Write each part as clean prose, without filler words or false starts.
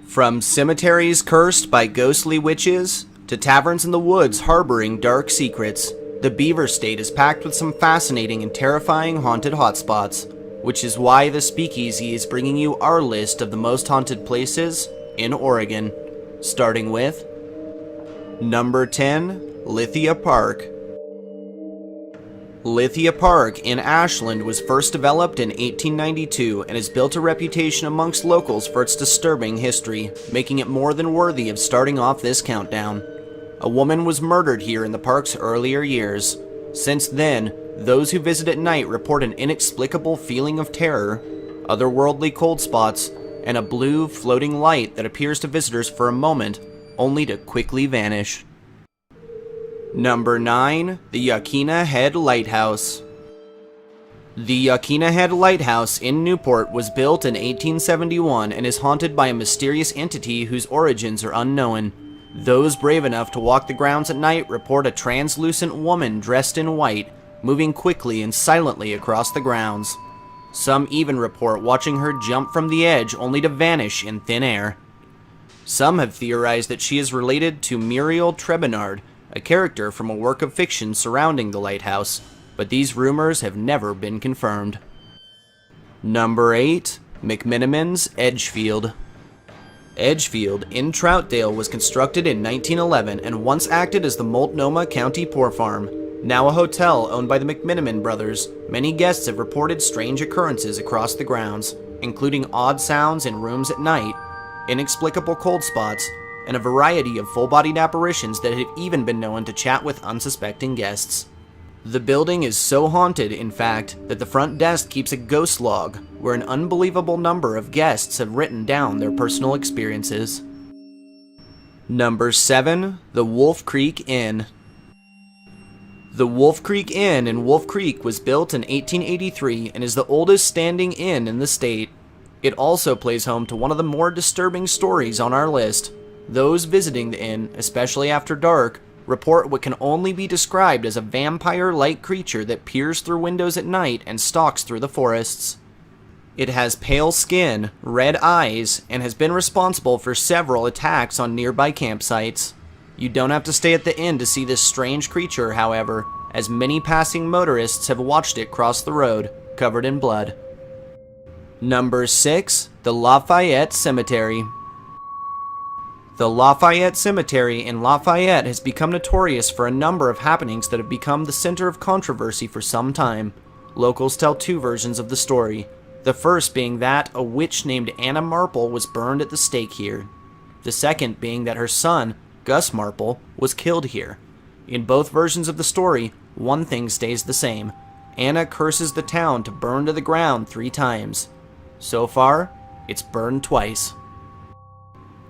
From cemeteries cursed by ghostly witches to taverns in the woods harboring dark secrets, the Beaver State is packed with some fascinating and terrifying haunted hotspots, which is why the Speakeasy is bringing you our list of the most haunted places in Oregon, starting with number 10, Lithia Park. Lithia Park in Ashland was first developed in 1892 and has built a reputation amongst locals for its disturbing history, making it more than worthy of starting off this countdown. A woman was murdered here in the park's earlier years. Since then, those who visit at night report an inexplicable feeling of terror, otherworldly cold spots, and a blue floating light that appears to visitors for a moment, only to quickly vanish. Number 9, the Akina Head Lighthouse. The Akina Head Lighthouse in Newport was built in 1871 and is haunted by a mysterious entity whose origins are unknown. Those brave enough to walk the grounds at night report a translucent woman dressed in white, moving quickly and silently across the grounds. Some even report watching her jump from the edge only to vanish in thin air. Some have theorized that she is related to Muriel Trebinard, a character from a work of fiction surrounding the lighthouse, but these rumors have never been confirmed. Number 8, McMiniman's Edgefield. Edgefield in Troutdale was constructed in 1911 and once acted as the Multnomah County Poor Farm. Now a hotel owned by the McMiniman brothers, many guests have reported strange occurrences across the grounds, including odd sounds in rooms at night, inexplicable cold spots, and a variety of full-bodied apparitions that have even been known to chat with unsuspecting guests. The building is so haunted, in fact, that the front desk keeps a ghost log, where an unbelievable number of guests have written down their personal experiences. Number 7, the Wolf Creek Inn. The Wolf Creek Inn in Wolf Creek was built in 1883 and is the oldest standing inn in the state. It also plays home to one of the more disturbing stories on our list. Those visiting the inn, especially after dark, report what can only be described as a vampire-like creature that peers through windows at night and stalks through the forests. It has pale skin, red eyes, and has been responsible for several attacks on nearby campsites. You don't have to stay at the inn to see this strange creature, however, as many passing motorists have watched it cross the road, covered in blood. Number 6, the Lafayette Cemetery. The Lafayette Cemetery in Lafayette has become notorious for a number of happenings that have become the center of controversy for some time. Locals tell two versions of the story, the first being that a witch named Anna Marple was burned at the stake here. The second being that her son, Gus Marple, was killed here. In both versions of the story, one thing stays the same. Anna curses the town to burn to the ground 3 times. So far, it's burned twice.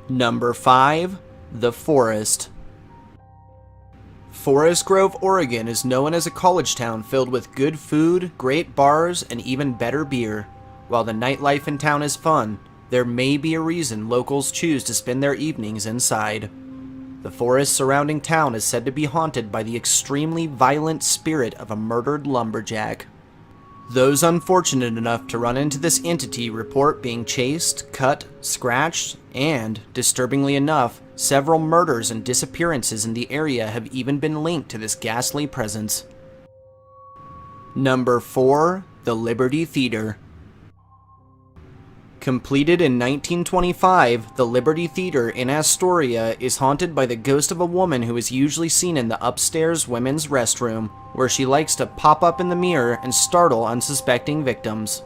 Number 5, the Forest. Forest Grove, Oregon is known as a college town filled with good food, great bars, and even better beer. While the nightlife in town is fun, there may be a reason locals choose to spend their evenings inside. The forest surrounding town is said to be haunted by the extremely violent spirit of a murdered lumberjack. Those unfortunate enough to run into this entity report being chased, cut, scratched, and, disturbingly enough, several murders and disappearances in the area have even been linked to this ghastly presence. Number 4, the Liberty Theater. Completed in 1925, the Liberty Theater in Astoria is haunted by the ghost of a woman who is usually seen in the upstairs women's restroom, where she likes to pop up in the mirror and startle unsuspecting victims.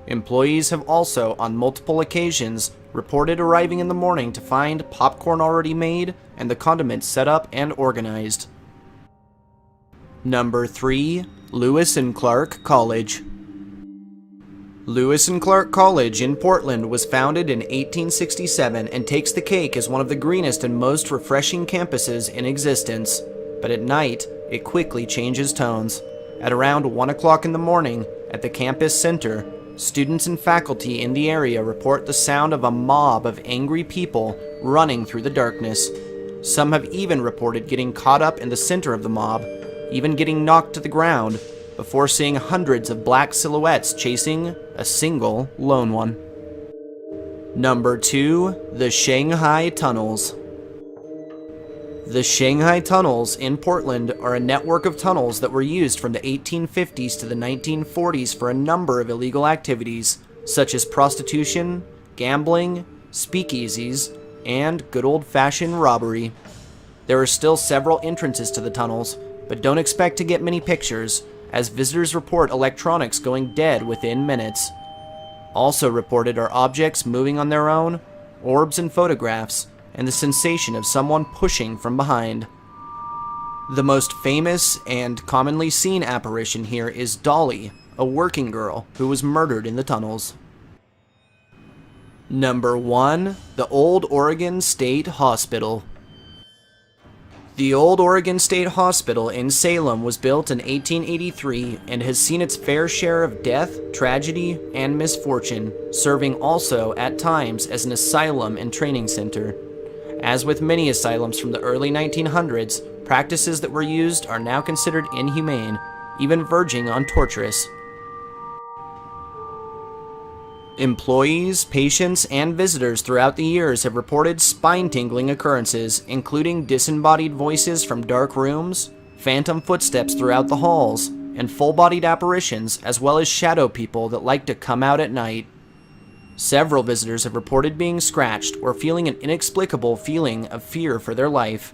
Employees have also, on multiple occasions, reported arriving in the morning to find popcorn already made and the condiments set up and organized. Number 3, Lewis and Clark College. Lewis and Clark College in Portland was founded in 1867 and takes the cake as one of the greenest and most refreshing campuses in existence. But at night, it quickly changes tones. At around 1 o'clock in the morning, at the campus center, students and faculty in the area report the sound of a mob of angry people running through the darkness. Some have even reported getting caught up in the center of the mob, even getting knocked to the ground, before seeing hundreds of black silhouettes chasing a single lone one. Number 2. The Shanghai Tunnels. The Shanghai Tunnels in Portland are a network of tunnels that were used from the 1850s to the 1940s for a number of illegal activities, such as prostitution, gambling, speakeasies, and good old-fashioned robbery. There are still several entrances to the tunnels, but don't expect to get many pictures, as visitors report electronics going dead within minutes. Also reported are objects moving on their own, orbs and photographs, and the sensation of someone pushing from behind. The most famous and commonly seen apparition here is Dolly, a working girl who was murdered in the tunnels. Number 1. The Old Oregon State Hospital. The Old Oregon State Hospital in Salem was built in 1883 and has seen its fair share of death, tragedy, and misfortune, serving also at times as an asylum and training center. As with many asylums from the early 1900s, practices that were used are now considered inhumane, even verging on torturous. Employees, patients, and visitors throughout the years have reported spine-tingling occurrences, including disembodied voices from dark rooms, phantom footsteps throughout the halls, and full-bodied apparitions, as well as shadow people that like to come out at night. Several visitors have reported being scratched or feeling an inexplicable feeling of fear for their life.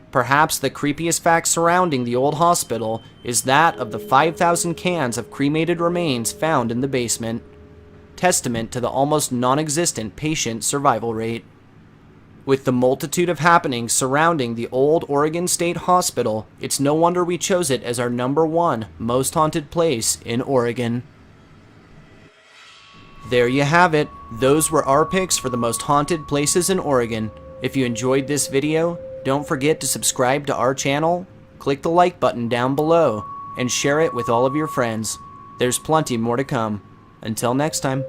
Perhaps the creepiest fact surrounding the old hospital is that of the 5,000 cans of cremated remains found in the basement, testament to the almost non-existent patient survival rate. With the multitude of happenings surrounding the Old Oregon State Hospital, it's no wonder we chose it as our number 1 most haunted place in Oregon. There you have it. Those were our picks for the most haunted places in Oregon. If you enjoyed this video, don't forget to subscribe to our channel, click the like button down below, and share it with all of your friends. There's plenty more to come. Until next time.